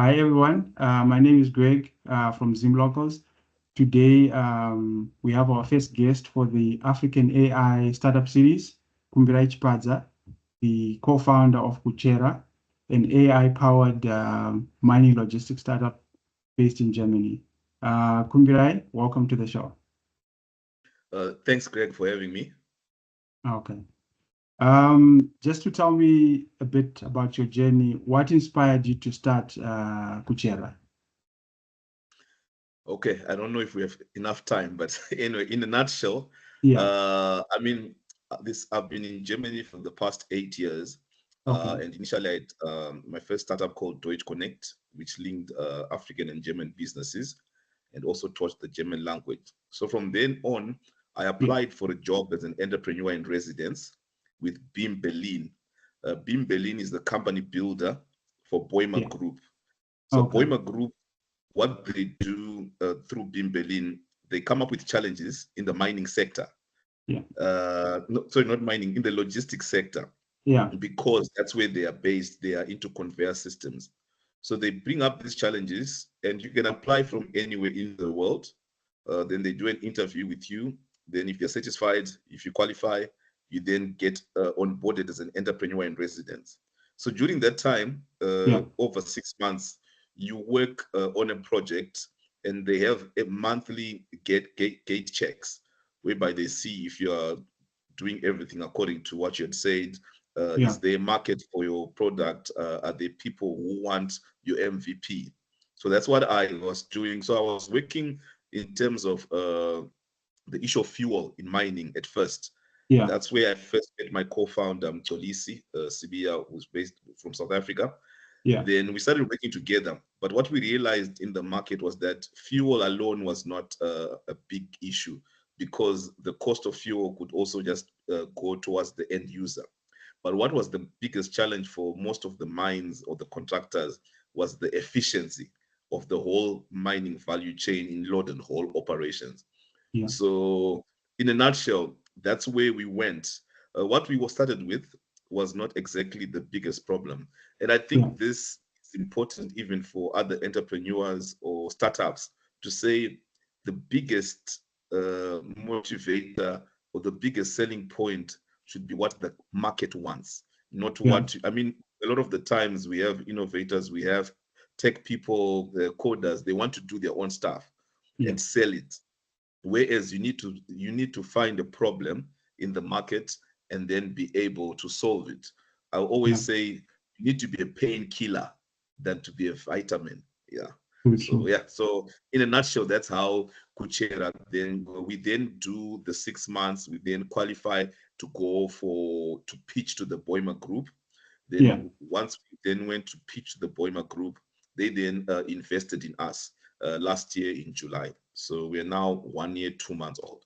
Hi everyone, my name is Greg from Zim Locals. Today we have our first guest for the African AI Startup Series, Kumbirai Chipadza, the co-founder of Kuchera, an AI-powered mining logistics startup based in Germany. Kumbirai, welcome to the show. Thanks, Greg, for having me. Okay. Just to tell me a bit about your journey, what inspired you to start Kuchera? Okay, I don't know if we have enough time, but anyway, in a nutshell, Yeah. I've been in Germany for the past 8 years, Okay. and initially I had my first startup called Deutsch Connect, which linked African and German businesses, and also taught the German language. So from then on, I Yeah. applied for a job as an entrepreneur in residence with BIM Berlin. BIM Berlin is the company builder for Boima Yeah. Group. So Okay. Boima Group, what they do through BIM Berlin, they come up with challenges in the mining sector. Yeah. No, sorry, not mining, in the logistics sector, Yeah. because that's where they are based. They are into conveyor systems. So they bring up these challenges, and you can apply from anywhere in the world. Then they do an interview with you. Then, if you're satisfied, if you qualify, you then get onboarded as an entrepreneur in residence. So during that time, Yeah. over 6 months, you work on a project, and they have a monthly gate checks, whereby they see if you are doing everything according to what you had said. Yeah. Is there a market for your product? Are there people who want your MVP? So that's what I was doing. So I was working in terms of the issue of fuel in mining at first. Yeah. That's where I first met my co-founder, Mtolisi Sibia, who's based from South Africa. Yeah. Then we started working together. But what we realized in the market was that fuel alone was not a big issue, because the cost of fuel could also just go towards the end user. But what was the biggest challenge for most of the mines or the contractors was the efficiency of the whole mining value chain in load and haul operations. Yeah. So, in a nutshell, that's where we went. What we started with was not exactly the biggest problem. And I Yeah. think this is important even for other entrepreneurs or startups to say the biggest motivator or the biggest selling point should be what the market wants, not Yeah. what, I mean, a lot of the times we have innovators, we have tech people, coders, they want to do their own stuff Yeah. and sell it. Whereas you need to find a problem in the market and then be able to solve it. I Yeah. always say you need to be a painkiller than to be a vitamin. Yeah. True, So true. yeah. So in a nutshell, that's how Kuchera. Then we then do the 6 months. We then qualify to go to pitch to the Boima Group. Yeah. Then once we then went to pitch the Boima Group, they then invested in us last year in July. So we're now 1 year, 2 months old.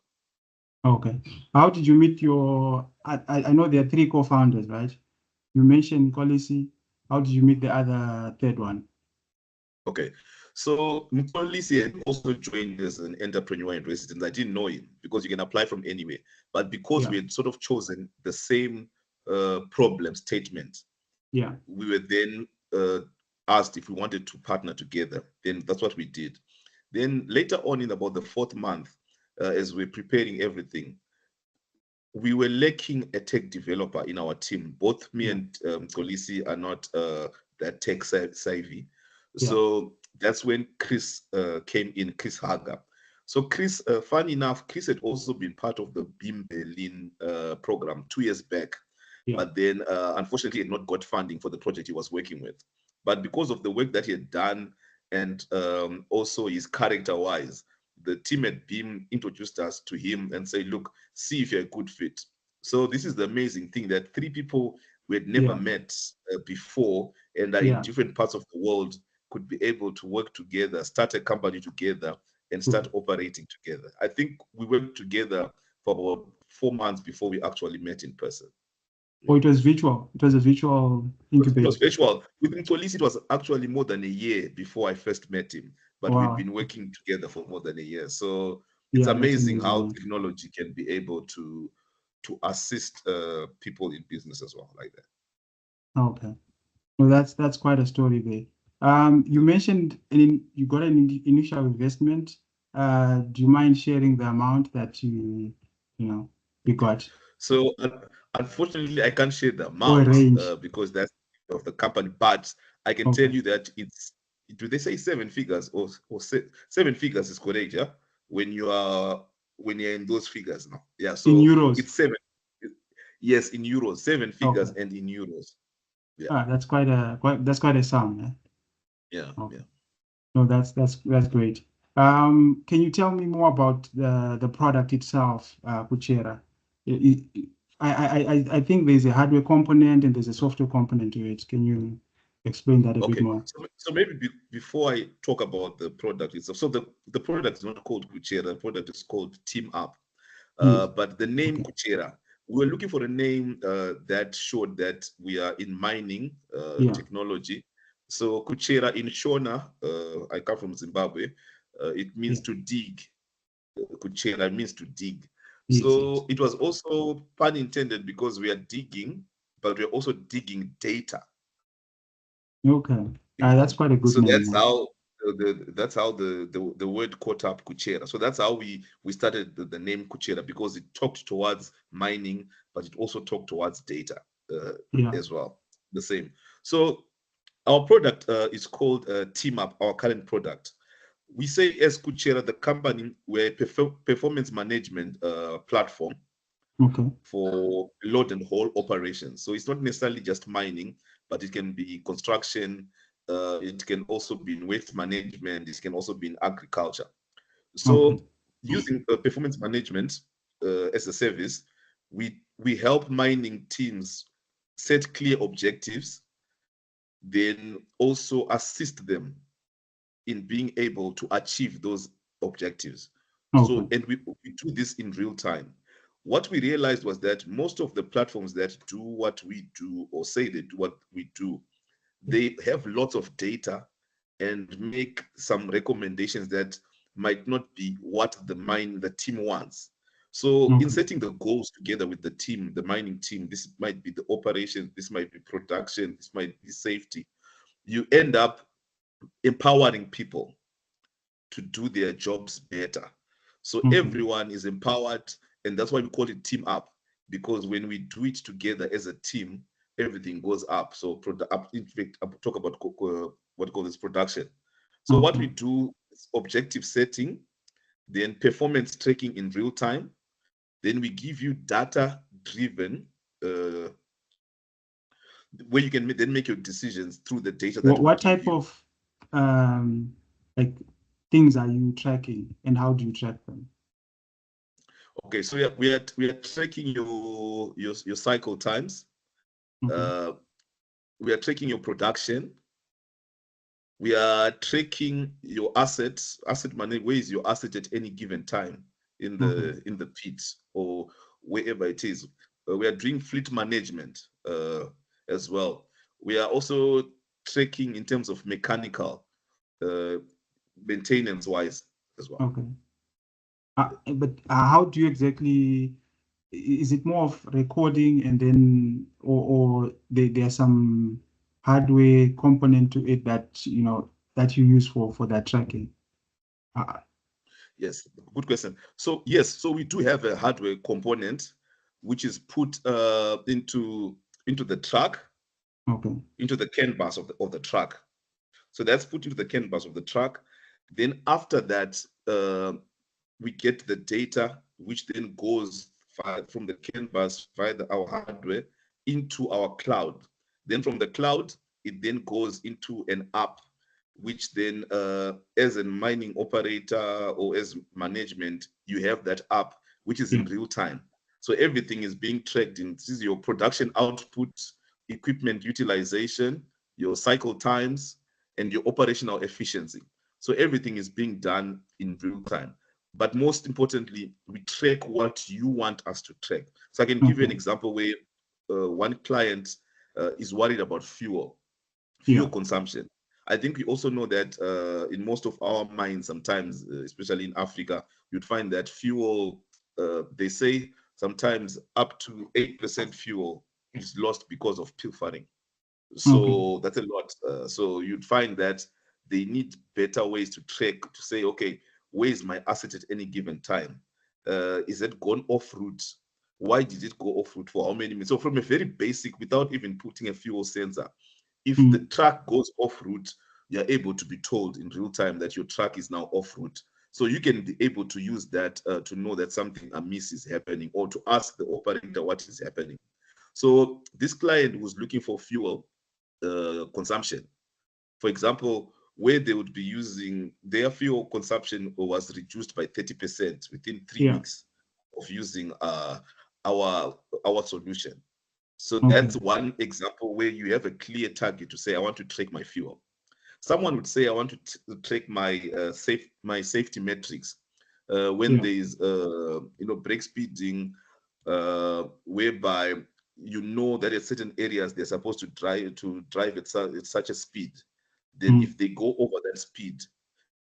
Okay. How did you meet your, I know there are three co-founders, right? You mentioned Kolisi. How did you meet the other third one? Okay. So Mkolisi had also joined as an entrepreneur in residence. I didn't know him because you can apply from anywhere. But because Yeah. we had sort of chosen the same problem statement, Yeah. we were then asked if we wanted to partner together. Then that's what we did. Then later on, in about the fourth month, as we're preparing everything, we were lacking a tech developer in our team. Both me Yeah. and Kolisi are not that tech savvy. Yeah. So that's when Chris came in, Chris Hager. So Chris, funny enough, Chris had also been part of the BIM Berlin program 2 years back, Yeah. but then unfortunately had not got funding for the project he was working with. But because of the work that he had done, and also his character-wise, the team at BIM introduced us to him and said, look, see if you're a good fit. So this is the amazing thing, that three people we had never Yeah. met before and are in Yeah. different parts of the world could be able to work together, start a company together, and True. start operating together. I think we worked together for about 4 months before we actually met in person. Oh, it was virtual. It was a virtual It was incubator. virtual. With Mtolisi, it was actually more than a year before I first met him, but we've Wow. been working together for more than a year. So it's Yeah, that's amazing how amazing. technology can be able to assist people in business as well, like that. Okay. Well, that's quite a story there. You mentioned you got an initial investment. Do you mind sharing the amount that you got, So unfortunately, I can't share the or a amount range? because that's of the company. But I can tell Okay. you that it's, do they say seven figures, or seven figures is correct? Yeah, when you are, when you're in those figures now. Yeah, In so euros. it's seven. Yes, in euros, seven figures Okay. and in euros. Yeah, That's quite a sum. Yeah? yeah, Okay. yeah. No, that's great. Can you tell me more about the product itself, Kuchera? I think there's a hardware component and there's a software component to it. Can you explain that a bit Okay, more? so maybe before I talk about the product itself, so the product is not called Kuchera, the product is called teamUp. Yes. But the name Okay. Kuchera, we were looking for a name that showed that we are in mining Yeah. technology. So Kuchera in Shona, I come from Zimbabwe, it Yeah. means to dig. Kuchera means to dig. Yes. Yes. So it was also pun intended because we are digging, but we're also digging data. Okay. You That's know, quite a good so name. that's Yeah. how that's how the word caught up Kuchera. So that's how we started the name Kuchera, because it talked towards mining, but it also talked towards data uh, Yeah. as well. The same. So our product is called teamUp, our current product. We say as Kuchera, the company, we're a performance management platform Okay. for load and haul operations. So it's not necessarily just mining, but it can be construction. It can also be in waste management. It can also be in agriculture. Okay. So using performance management as a service, we help mining teams set clear objectives, then also assist them in being able to achieve those objectives. Okay. So, and we do this in real time. What we realized was that most of the platforms that do what we do, or say they do what we do, they have lots of data and make some recommendations that might not be what the team wants. So in Okay. setting the goals together with the team, the mining team, this might be the operation, this might be production, this might be safety, you end up empowering people to do their jobs better. So Okay. everyone is empowered, and that's why we call it team up, because when we do it together as a team, everything goes up. So in fact, I'll talk about what we call this production. So what Okay. we do is objective setting, then performance tracking in real time. Then we give you data driven, uh, where you can then make your decisions through the data that we What give type you. of like things are you tracking and how do you track them? Okay, so we are tracking your cycle times. Okay. Uh, we are tracking your production. We are tracking your assets, asset money. Where is your asset at any given time in Okay. the pit or wherever it is? We are doing fleet management as well. We are also tracking in terms of mechanical uh, maintenance wise as well. Okay. But how do you exactly, is it more of recording and then, or there's some hardware component to it that, that you use for that tracking? Uh, Yes, good question. So yes, so we do have a hardware component which is put into the truck, okay. into the CAN bus of the truck. So that's put into the CAN bus of the truck. Then after that, we get the data, which then goes from the CAN bus via our hardware into our cloud. Then from the cloud, it then goes into an app, which then, as a mining operator or as management, you have that app, which is Yeah. in real time. So everything is being tracked in, this is your production output, equipment utilization, your cycle times, and your operational efficiency. So everything is being done in real time. But most importantly, we track what you want us to track. So I can give you an Okay. example where one client is worried about fuel Yeah. consumption. I think we also know that in most of our mines, sometimes, especially in Africa, you'd find that fuel, they say sometimes up to 8% fuel is lost because of pilfering. Okay. So that's a lot. So you'd find that they need better ways to track, to say, okay, where is my asset at any given time? Is it gone off route? Why did it go off route? For how many minutes? So from a very basic, without even putting a fuel sensor, if the Mm. truck goes off route, you're able to be told in real time that your truck is now off route. So you can be able to use that to know that something amiss is happening, or to ask the operator what is happening. So this client was looking for fuel consumption. For example, where they would be using their fuel consumption was reduced by 30% within three Yeah. weeks of using our solution. So Okay. that's one example where you have a clear target to say, I want to track my fuel. Someone would say, I want to track my safety metrics. When Yeah. there is brake speeding, whereby you know that at certain areas they're supposed to drive at such a speed. Then Mm. if they go over that speed,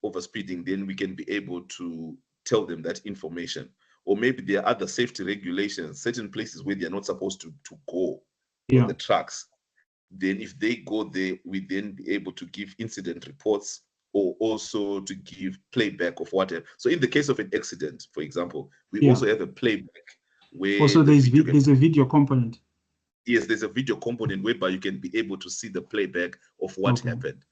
over speeding, then we can be able to tell them that information. Or maybe there are other safety regulations, certain places where they're not supposed to go on Yeah. the tracks. Then if they go there, we then be able to give incident reports, or also to give playback of whatever. So in the case of an accident, for example, we Yeah. also have a playback where Also, the video can, there's a video component. yes, there's a video component whereby you can be able to see the playback of what Okay. happened.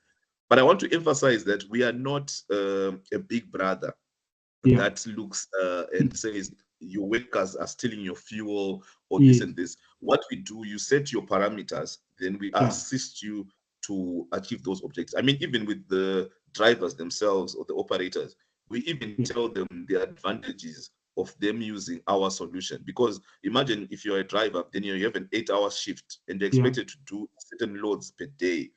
But I want to emphasize that we are not a big brother Yeah. that looks and says your workers are stealing your fuel or this Yes. and this. What we do, you set your parameters, then we Yeah. assist you to achieve those objectives. I mean, even with the drivers themselves or the operators, we even Yeah. tell them the advantages of them using our solution. Because imagine if you're a driver, then you have an 8-hour shift and you're Yeah. expected to do certain loads per day.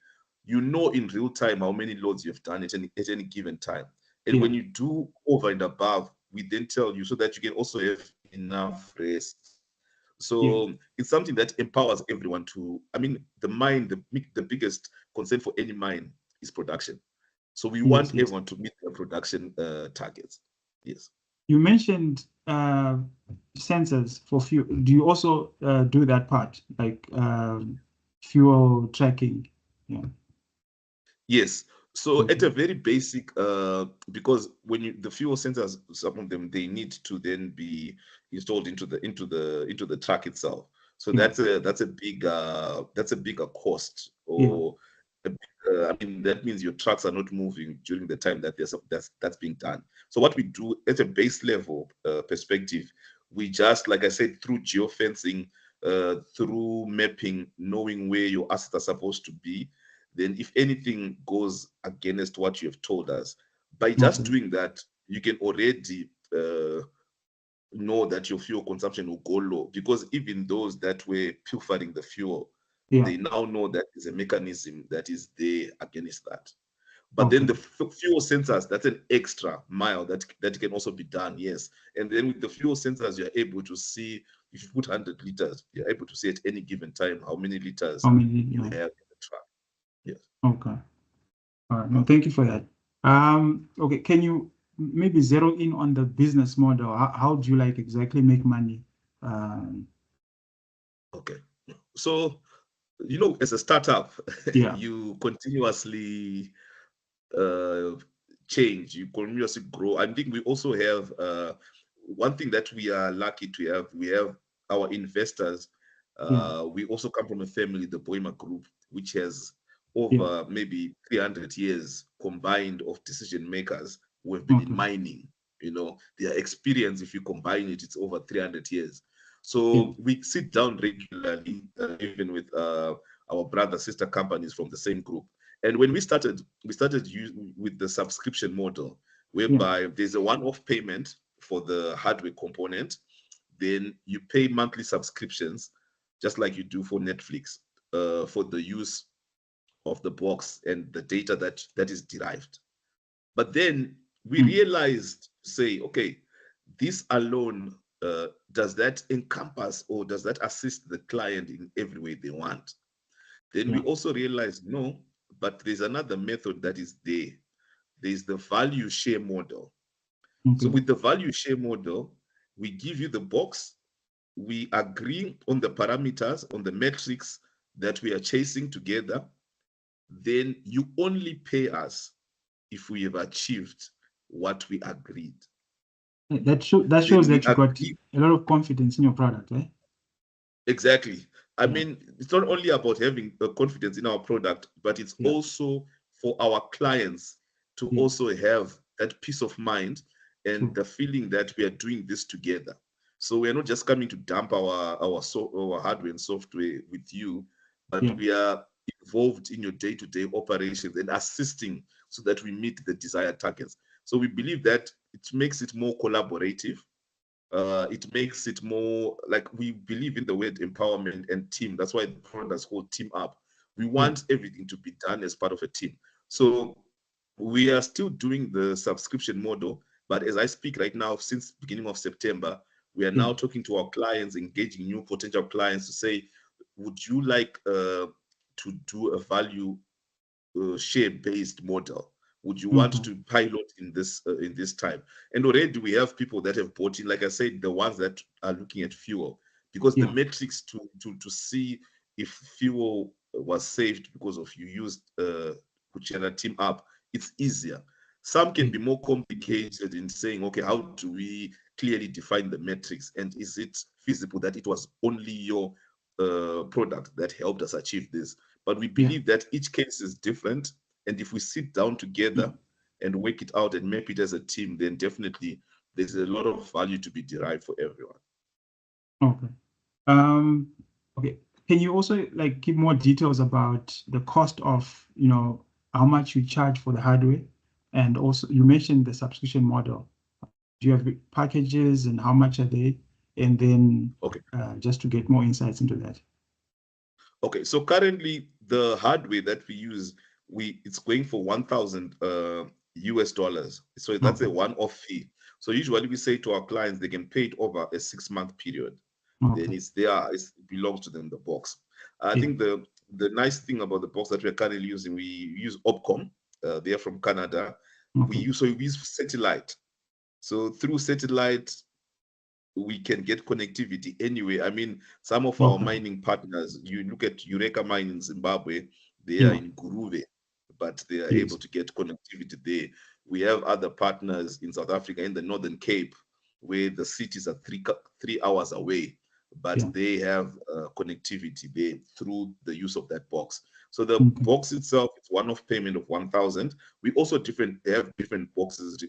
You know in real time how many loads you've done at any given time. And Yeah. when you do over and above, we then tell you so that you can also have enough rest. Yeah. So it's something that empowers everyone to, I mean, the biggest concern for any mine is production. So we Yes. want Yes. everyone to meet their production targets. Yes. You mentioned sensors for fuel. Do you also do that part, like fuel tracking? Yeah. Yes. So at Okay. a very basic, because when the fuel sensors, some of them they need to then be installed into the truck itself. So Yeah. that's a bigger cost, Yeah. or I mean that means your trucks are not moving during the time that that's being done. So what we do at a base level perspective, we just, like I said, through geofencing, through mapping, knowing where your assets are supposed to be, then if anything goes against what you have told us, by just Okay. doing that, you can already know that your fuel consumption will go low, because even those that were pilfering the fuel, Yeah. they now know that there's a mechanism that is there against that. But then Okay. the fuel sensors, that's an extra mile that can also be done, yes. And then with the fuel sensors, you're able to see, if you put 100 liters, you're able to see at any given time how many liters How many? you Yeah. have in the truck. Yes. Okay. All right. No, Okay. thank you for that. Okay. Can you maybe zero in on the business model? How do you like exactly make money? Um, Okay. So, as a startup, yeah. you continuously uh, change, you continuously grow. I think we also have one thing that we are lucky to have. We have our investors. Yeah. We also come from a family, the Boima Group, which has Yeah. over maybe 300 years combined of decision makers who have been in Okay. mining. Their experience, if you combine it, it's over 300 years. Yeah. So we sit down regularly, even with our brother, sister companies from the same group. And when we started with the subscription model, Yeah. whereby there's a one-off payment for the hardware component, then you pay monthly subscriptions, just like you do for Netflix, for the use of the box and the data that is derived. But then we Mm. realized, say, okay, this alone, does that encompass or does that assist the client in every way they want? Then we Yeah. also realized, no, but there's another method that is there. There's the value share model. So Okay. with the value share model, we give you the box, we agree on the parameters, on the metrics that we are chasing together, then you only pay us if we have achieved what we agreed. That Then shows we that you got agree. a lot of confidence in your product, eh? Exactly. I Yeah, mean, it's not only about having confidence in our product, but it's yeah, also for our clients to yes, also have that peace of mind and true. the feeling that we are doing this together. So we're not just coming to dump our hardware and software with you, but Yeah, we are involved in your day-to-day operations and assisting so that we meet the desired targets. So we believe that it makes it more collaborative. It makes it more like we believe in the word empowerment and team. That's why the product is called teamUp. We yeah, want everything to be done as part of a team. So we are still doing the subscription model, but as I speak right now, since beginning of September, we are yeah, now talking to our clients, engaging new potential clients to say, would you like to do a value share-based model? Would you want okay, to pilot in this time? And already we have people that have bought in, like I said, the ones that are looking at fuel, because the yeah, metrics to see if fuel was saved because of you used Kuchera team up, it's easier. Some can yeah, be more complicated in saying, okay, how do we clearly define the metrics, and is it feasible that it was only your product that helped us achieve this? But we yeah, believe that each case is different. And if we sit down yeah. together and work it out and map it as a team, then definitely there's a lot of value to be derived for everyone. Okay. Um, okay. Can you also like give more details about the cost of, how much you charge for the hardware? And also you mentioned the subscription model. Do you have packages and how much are they? And then Okay. just to get more insights into that. Okay. So currently the hardware that we use, it's going for 1,000 US dollars. So that's Okay. a one-off fee. So usually we say to our clients they can pay it over a 6-month period. Then Okay. it belongs to them, the box. I Yeah. think the nice thing about the box that we're currently using, we use Opcom. They're from Canada. Okay. We use satellite. So through satellite, we can get connectivity anyway. I mean, some of our Okay. mining partners, you look at Eureka Mine in Zimbabwe, they are Yeah. in Guruve, but they are able Yes. to get connectivity there. We have other partners in South Africa, in the Northern Cape, where the cities are 3 hours away, but Yeah. they have connectivity there through the use of that box. So the Okay. box itself is one-off payment of 1,000. We also have different boxes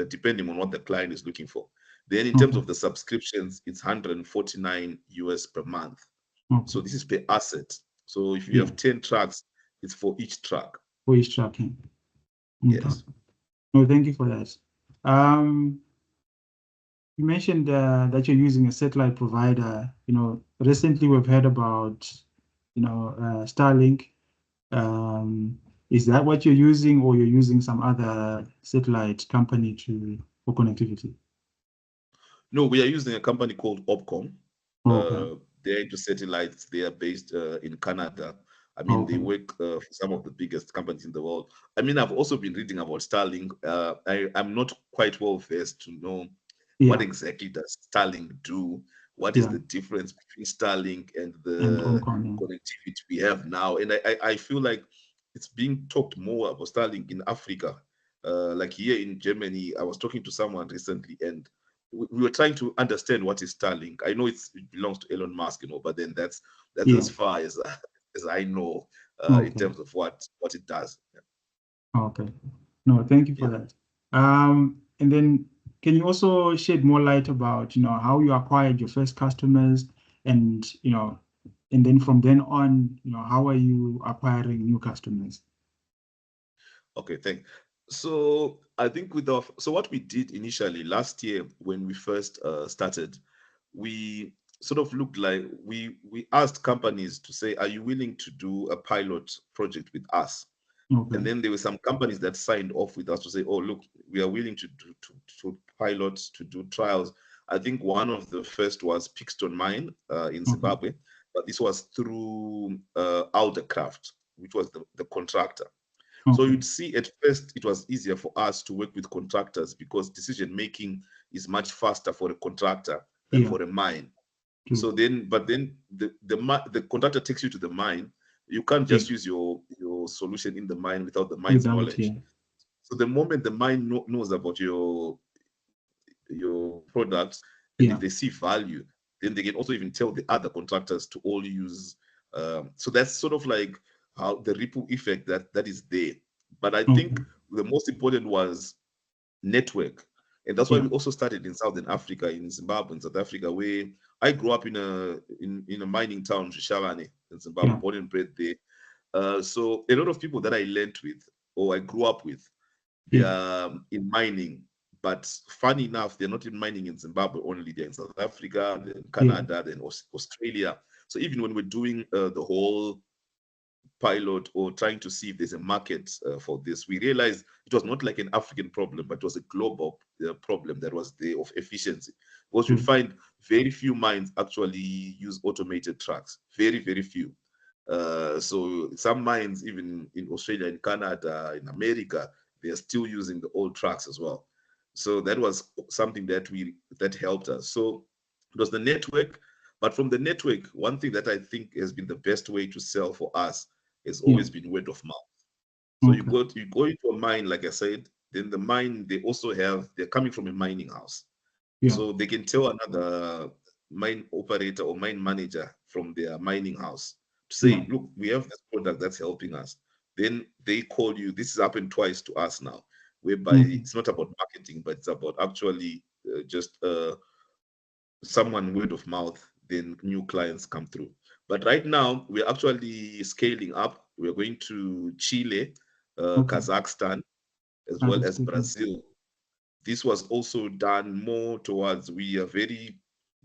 depending on what the client is looking for. Then in terms Okay. of the subscriptions, it's 149 US per month. Okay. So this is per asset. So if you Yeah. have 10 trucks, it's for each truck. For each tracking. Okay. Yes. No, thank you for that. Um, You mentioned that you're using a satellite provider. Recently we've heard about, Starlink. Um, is that what you're using, or you're using some other satellite company for connectivity? No, we are using a company called Opcom. Okay. They're into satellites. They are based in Canada. I mean, they Okay. work for some of the biggest companies in the world. I mean, I've also been reading about Starlink. I'm not quite well versed to know what Yeah. exactly does Starlink do. What is Yeah. the difference between Starlink and And the Omcom. connectivity we have now? And I feel like it's being talked more about Starlink in Africa. Like here in Germany, I was talking to someone recently, and we were trying to understand what is Starlink. I know it belongs to Elon Musk, but then that's Yeah. as far as as I know in Okay. terms of what it does. Okay. No, thank you for Yeah. that. And then can you also shed more light about, how you acquired your first customers and, and then from then on, how are you acquiring new customers? Okay, thanks. So I think so what we did initially last year when we first started, we sort of looked like we asked companies to say, are you willing to do a pilot project with us? Okay. And then there were some companies that signed off with us to say, oh, look, we are willing to do to pilot, to do trials. I think one of the first was Pixton Mine in Okay. Zimbabwe, but this was through Aldercraft, which was the contractor. So Okay. you'd see at first it was easier for us to work with contractors because decision making is much faster for a contractor than Yeah. for a mine. So then, but then the contractor takes you to the mine. You can't just use your solution in the mine without the mine's knowledge. So the moment the mine knows about your products, and if they see value, then they can also even tell the other contractors to all use. So that's sort of like how the ripple effect that is there. But I think the most important was network. And that's why we also started in Southern Africa, in Zimbabwe, in South Africa, where I grew up in a mining town, Shavane, in Zimbabwe, born and bred there. So a lot of people that I learned with or I grew up with, they are in mining. But funny enough, they're not in mining in Zimbabwe only. They're in South Africa, then Canada, then Australia. So even when we're doing the whole pilot or trying to see if there's a market for this, we realized it was not like an African problem, but it was a global problem that was there of efficiency. Because you'd find very few mines actually use automated trucks, very, very few. So some mines, even in Australia, in Canada, in America, they are still using the old trucks as well. So that was something that helped us. So it was the network. But from the network, one thing that I think has been the best way to sell for us has always been word of mouth. So you go into a mine, like I said, then the mine, they're coming from a mining house. So they can tell another mine operator or mine manager from their mining house to say, look, we have this product that's helping us. Then they call you. This has happened twice to us now, whereby it's not about marketing, but it's about actually just someone word of mouth, then new clients come through. But right now, we're actually scaling up. We're going to Chile, Kazakhstan, as well as Brazil. This was also done more towards, we are very,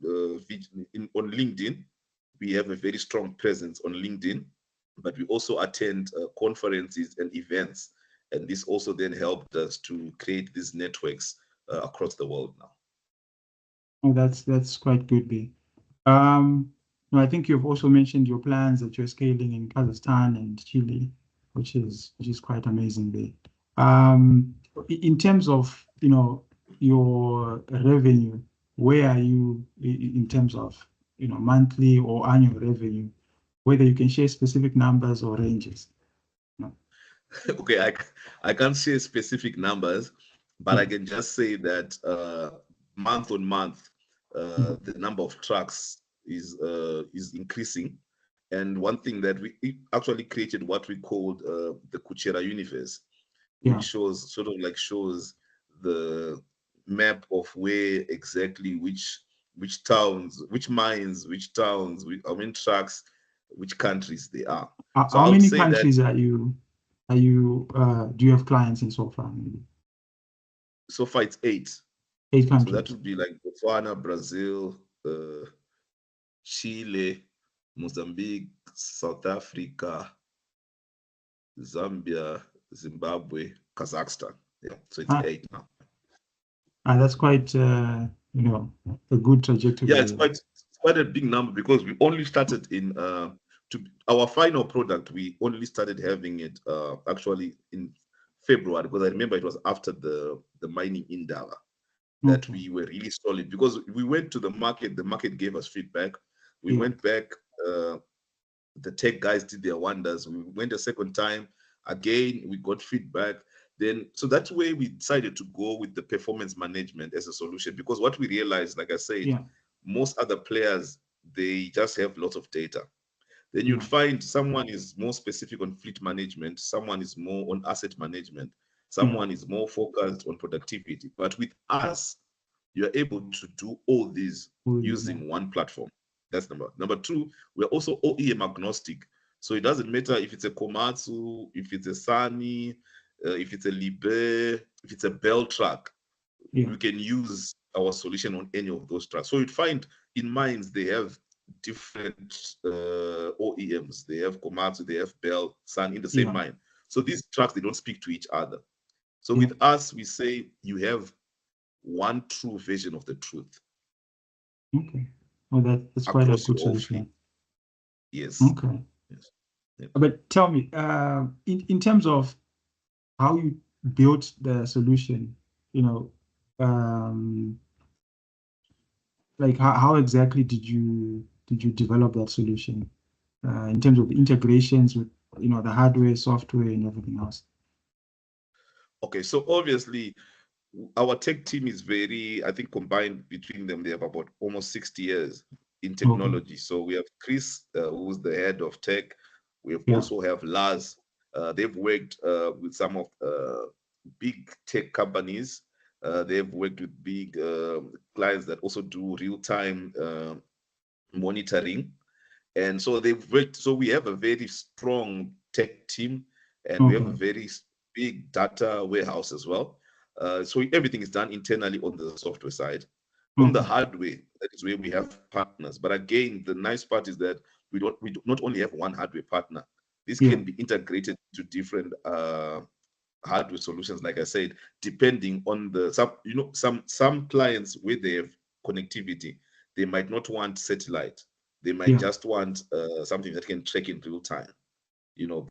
on LinkedIn, we have a very strong presence on LinkedIn, but we also attend conferences and events. And this also then helped us to create these networks across the world now. Oh, that's quite good, B. No, I think you've also mentioned your plans that you're scaling in Kazakhstan and Chile, which is quite amazing, B. In terms of your revenue, where are you in terms of monthly or annual revenue? Whether you can share specific numbers or ranges. No. Okay, I can't share specific numbers, but I can just say that month on month, the number of trucks is increasing. And one thing that we actually created what we called the Kuchera universe, which shows the map of where exactly which towns, which mines, which towns, how many trucks, which countries they are. So How I would many say that countries do you have clients in so far? Maybe? so far it's 8. 8 So that countries. would be like Botswana, Brazil, Chile, Mozambique, South Africa, Zambia, Zimbabwe, Kazakhstan. Yeah, so it's 8 now. That's quite a good trajectory. Yeah, it's quite a big number because we only started in our final product. We only started having it actually in February, because I remember it was after the mining Indaba that we were really solid, because we went to the market gave us feedback. We went back, the tech guys did their wonders. We went a second time, again we got feedback. Then so that's where we decided to go with the performance management as a solution, because what we realized, like I said, most other players, they just have lots of data. Then you'd find someone is more specific on fleet management, someone is more on asset management, someone is more focused on productivity. But with us, you're able to do all these using one platform. That's number 2. We're also OEM agnostic. So it doesn't matter if it's a Komatsu, if it's a Sani, if it's a Libre, if it's a Bell truck, we can use our solution on any of those trucks. So you'd find in mines, they have different OEMs. They have Komatsu, they have Bell, Sun in the same mine. So these trucks, they don't speak to each other. So with us, we say you have one true vision of the truth. Okay. Well, that's quite a good solution. Yes. Okay. Yes. But tell me, in terms of how you built the solution, like how exactly did you develop that solution in terms of the integrations with the hardware, software, and everything else? Okay, so obviously our tech team is very, I think combined between them, they have about almost 60 years in Okay. technology. So we have Chris, who's the head of tech. We have Yeah. also have Lars. They've worked with some of big tech companies. They've worked with big clients that also do real-time monitoring. And so they've worked, so we have a very strong tech team, and we have a Okay. very big data warehouse as well. So everything is done internally on the software side. On the Okay. hardware, that is where we have partners. But again, the nice part is that we do not only have one hardware partner. This Yeah. can be integrated to different hardware solutions, like I said, depending on the some clients where they have connectivity, they might not want satellite. They might Yeah. just want something that can track in real time.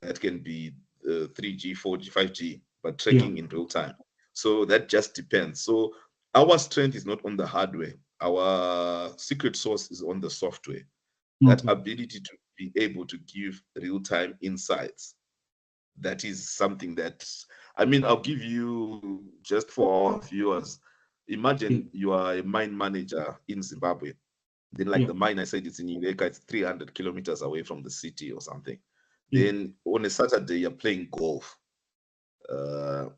That can be 3G, 4G, 5G, but Yeah. tracking in real time. So that just depends. So our strength is not on the hardware. Our secret sauce is on the software. That Okay. ability to be able to give real time insights, that is something that, I mean, I'll give you just for our viewers. Yeah. Imagine you are a mine manager in Zimbabwe. Then, like Yeah. the mine I said, it's in Uleka, it's 300 kilometers away from the city or something. Yeah. Then on a Saturday, you're playing golf. Uh,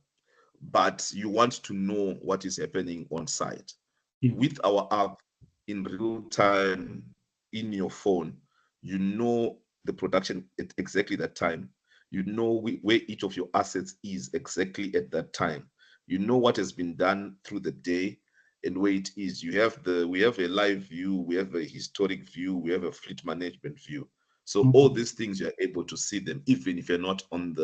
but you want to know what is happening on site. Yeah. With our app in real time in your phone, you know the production at exactly that time. You know where each of your assets is exactly at that time. You know what has been done through the day and where it is. We have a live view, we have a historic view, we have a fleet management view. So all Okay. these things you're able to see them even if you're not on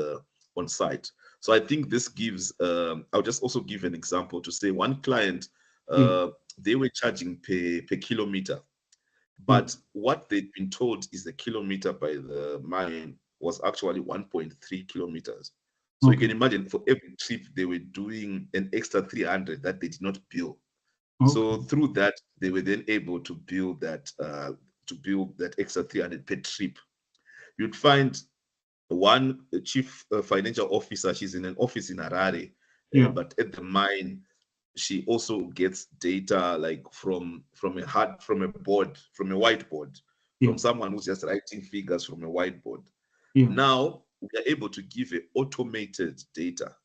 site. So I think this gives, I'll just also give an example to say one client, Yeah. uh, they were charging per kilometer, Yeah. but what they'd been told is the kilometer by the mine was actually 1.3 kilometers. So you can Okay. imagine for every trip they were doing an extra 300 that they did not bill. So Okay. through that, they were then able to build that extra 300 per trip. You'd find one chief financial officer, she's in an office in Harare, Yeah. but at the mine she also gets data like from a board, from a whiteboard, Yeah. from someone who's just writing figures from a whiteboard. Yeah. Now we are able to give a automated data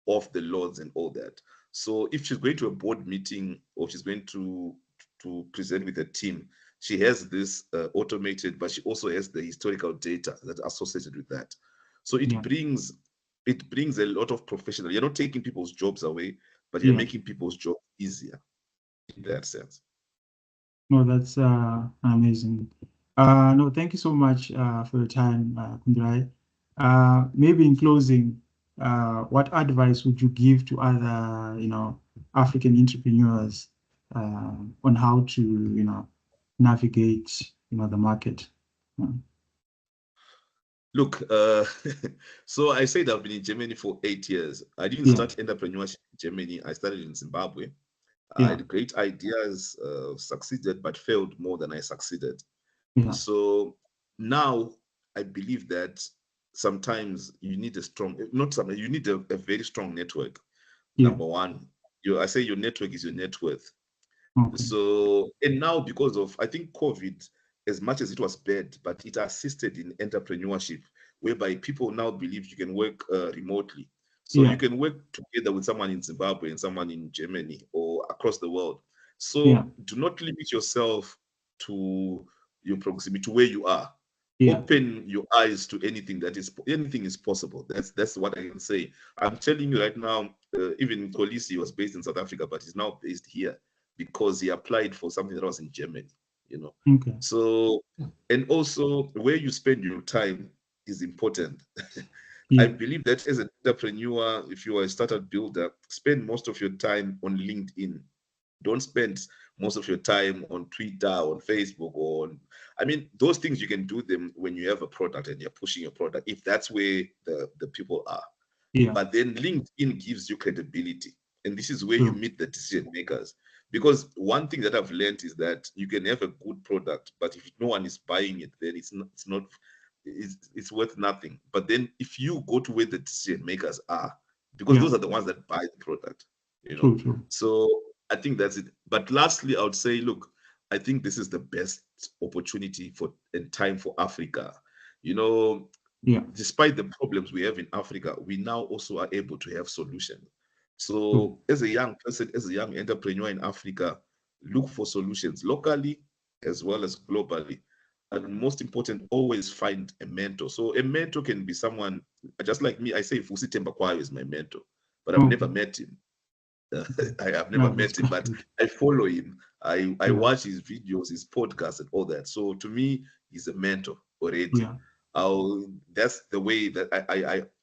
of the loads and all that. So if she's going to a board meeting or she's going to present with a team, she has this automated, but she also has the historical data that are associated with that. So Yeah. it brings a lot of professional. You're not taking people's jobs away, but you're Yeah. making people's job easier in that sense. No, that's amazing. No, thank you so much for your time, Kumbirai. Maybe in closing, what advice would you give to other, African entrepreneurs on how to, navigate, the market? Yeah. Look, so I said I've been in Germany for 8 years. I didn't Yeah. start entrepreneurship in Germany. I started in Zimbabwe. I Yeah. had great ideas, succeeded, but failed more than I succeeded. Yeah. So now I believe that sometimes you need a strong, not sometimes, you need a very strong network. Yeah. Number one, I say your network is your net worth. Okay. So, and now because of, I think COVID, as much as it was bad, but it assisted in entrepreneurship, whereby people now believe you can work remotely. So you Yeah. can work together with someone in Zimbabwe and someone in Germany or across the world. Yeah. So do not limit yourself to your proximity, to where you are. Yeah. Open your eyes to anything is possible. That's what I can say. I'm telling you right now. Even Kolisi was based in South Africa, but he's now based here because he applied for something that was in Germany, you know. Okay. So, and also where you spend your time is important. I Yeah. believe that as an entrepreneur, if you are a startup builder, spend most of your time on LinkedIn. Don't spend most of your time on Twitter, on Facebook, or on, I mean, those things you can do them when you have a product and you're pushing your product, if that's where the people are. Yeah. But then LinkedIn gives you credibility. And this is where you True. meet the decision makers. Because one thing that I've learned is that you can have a good product, but if no one is buying it, then it's worth nothing. But then if you go to where the decision makers are, because Yeah. those are the ones that buy the product, you know. True. True. So I think that's it. But lastly, I would say, look, I think this is the best opportunity for and time for Africa. You know, Yeah. despite the problems we have in Africa, we now also are able to have solutions. True. So, as a young person, as a young entrepreneur in Africa, look for solutions locally as well as globally. And most important, always find a mentor. So, a mentor can be someone just like me. I say Fusi Tembakwayo is my mentor, but I've never Okay. met him. Okay. I have never No, that's met him, quite but good. I follow him. I Yeah. watch his videos, his podcasts, and all that. So to me, he's a mentor already. Yeah. That's the way that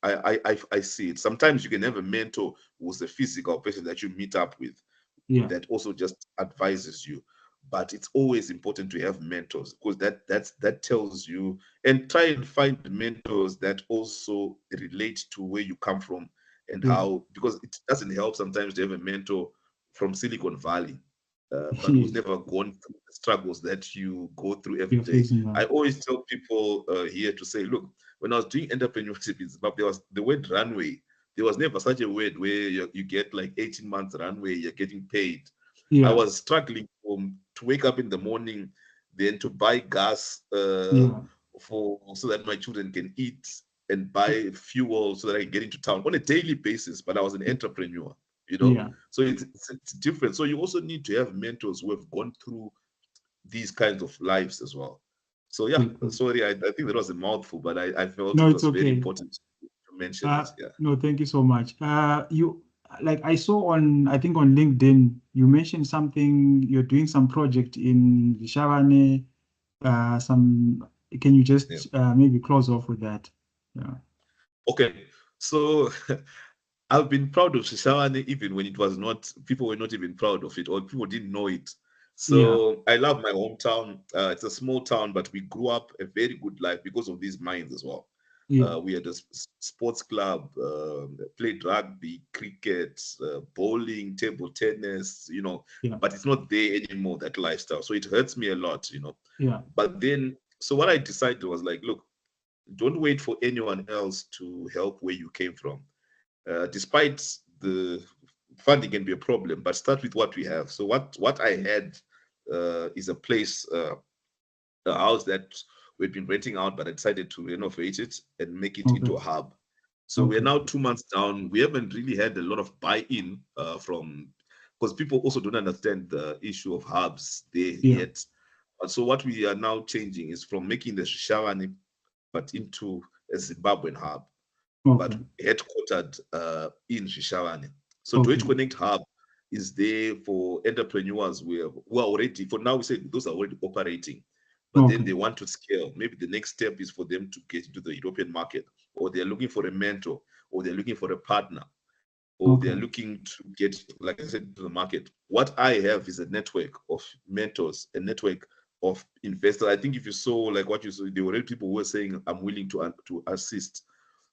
I see it. Sometimes you can have a mentor who's a physical person that you meet up with, Yeah. that also just advises you. But it's always important to have mentors, because that tells you, and try and find mentors that also relate to where you come from, and Yeah. how, because it doesn't help sometimes to have a mentor from Silicon Valley, but who's Yes. never gone through the struggles that you go through every You're day. facing I now. always tell people here to say, look, when I was doing entrepreneurship in Zimbabwe, there was the word runway. There was never such a word where you get like 18 months runway, you're getting paid. I Yeah. was struggling to wake up in the morning, then to buy gas Yeah. for so that my children can eat, and buy fuel so that I can get into town on a daily basis. But I was an entrepreneur, you know. Yeah. So it's different. So you also need to have mentors who have gone through these kinds of lives as well. So yeah, True. True. sorry, I think that was a mouthful, but I felt No, it it's was very okay. important to mention it. Yeah. No, thank you so much. You like I saw on I think on LinkedIn you mentioned something you're doing some project in Vishavane. Some can you Yeah. just maybe close off with that? Yeah. Okay. So I've been proud of Shishawane even when it was not, people were not even proud of it, or people didn't know it. Yeah. So I love my hometown. It's a small town, but we grew up a very good life because of these mines as well. Yeah. We had a sports club, played rugby, cricket, bowling, table tennis, Yeah. but it's not there anymore, that lifestyle. So it hurts me a lot. Yeah. But then, so what I decided was like, look, don't wait for anyone else to help where you came from. Despite the funding can be a problem, but start with what we have. So what I had is a place, a house that we'd been renting out, but I decided to renovate it and make it into Okay. a hub. So we're Okay. now 2 months down. We haven't really had a lot of buy-in from, because people also don't understand the issue of hubs there Yeah. yet. So what we are now changing is from making the Shishawani but into a Zimbabwean hub, but Okay. headquartered in Shishavane. So Deutsche Okay. Connect Hub is there for entrepreneurs who are already, for now we say those are already operating, but then Okay. they want to scale. Maybe the next step is for them to get into the European market, or they're looking for a mentor, or they're looking for a partner, or they're Okay. looking to get, like I said, to the market. What I have is a network of mentors, a network of investors. I think if you saw like what you saw, there were already people who were saying, I'm willing to assist.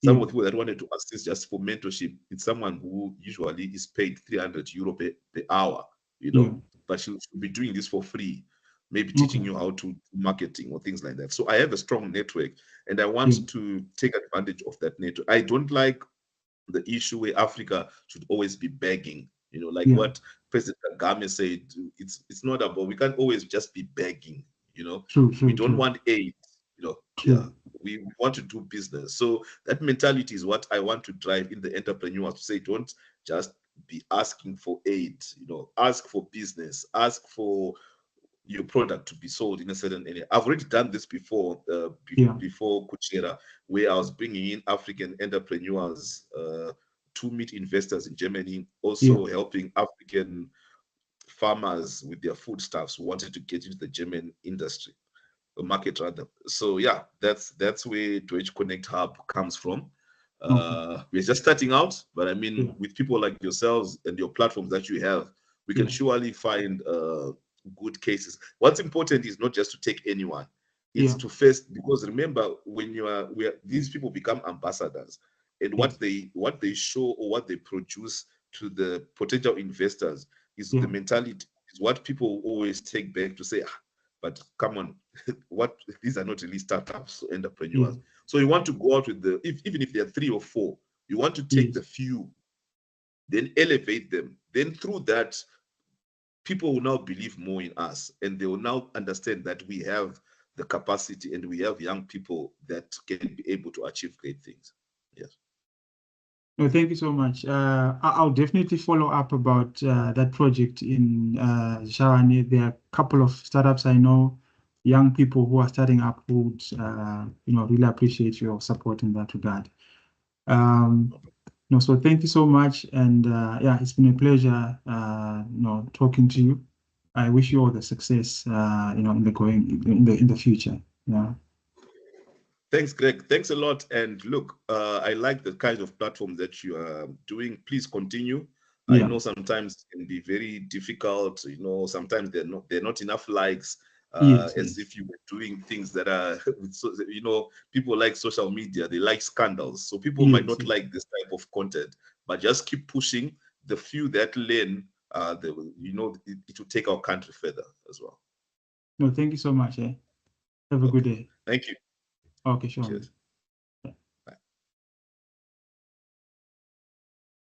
Some of Yeah. the people that wanted to assist just for mentorship, it's someone who usually is paid 300 euro per hour, Yeah. but she'll be doing this for free, maybe teaching Okay. you how to marketing or things like that. So I have a strong network, and I Yeah. want to take advantage of that network. I don't like the issue where Africa should always be begging. Like Yeah. what President Kagame said, it's not about, we can't always just be begging. True. We True. don't True. want aid. Yeah, True. we want to do business. So that mentality is what I want to drive in the entrepreneurs to say, don't just be asking for aid. Ask for business, ask for your product to be sold in a certain area. I've already done this before, Yeah. before Kuchera, where I was bringing in African entrepreneurs to meet investors in Germany, Yeah. also helping African farmers with their foodstuffs who wanted to get into the German industry, market rather. So yeah, that's where Deutsche Connect Hub comes from. Okay. We're just starting out, but I Yeah. mean, with people like yourselves and your platforms that you have, we can Yeah. surely find good cases. What's important is not just to take anyone; it's Yeah. to first, because remember, when these people become ambassadors, and Yes. what they show or what they produce to the potential investors is Yeah. the mentality, is what people always take back to say, but come on, what, these are not really startups or Yeah. entrepreneurs. So you want to go out with even if there are 3 or 4, you want to take Yes. the few, then elevate them. Then through that, people will now believe more in us, and they will now understand that we have the capacity and we have young people that can be able to achieve great things. Yes. No, thank you so much. I'll definitely follow up about that project in Shawani. There are a couple of startups I know, young people who are starting up who would, really appreciate your support in that regard. No, so thank you so much, and yeah, it's been a pleasure, talking to you. I wish you all the success, in the future. Yeah. Thanks, Greg. Thanks a lot. And look, I like the kind of platform that you are doing. Please continue. I Yeah. know sometimes it can be very difficult. Sometimes they're not enough likes. Yes. As Yes. if you were doing things that are, people like social media. They like scandals. So people might Yes. not Yes. like this type of content, but just keep pushing. The few that learn, it will take our country further as well. No, thank you so much. Have a good Okay. day. Thank you. Okay, sure. Cheers.